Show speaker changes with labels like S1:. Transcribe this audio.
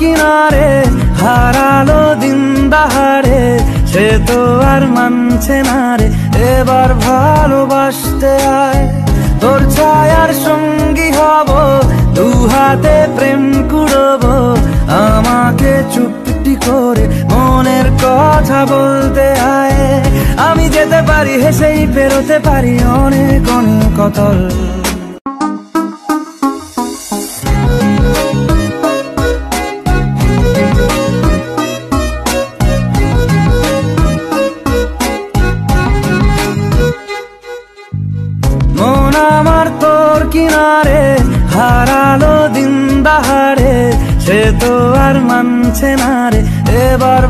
S1: কিনারে হারালো দিন দাহারে, সে তো আর মানছে না রে। এবার ভালোবাসতে আয়, তোর ছায়ার সঙ্গী হব, দু হাতে প্রেম কুড়বো। আমাকে চুপটি করে মনের কথা বলতে আয়, আমি যেতে পারি হেসেই পেরোতে পারি অনেক অনেক অতল। মন আমার তোর কিনারে হারালো দিন দাহারে, সে তো আর মানছে না রে। এবার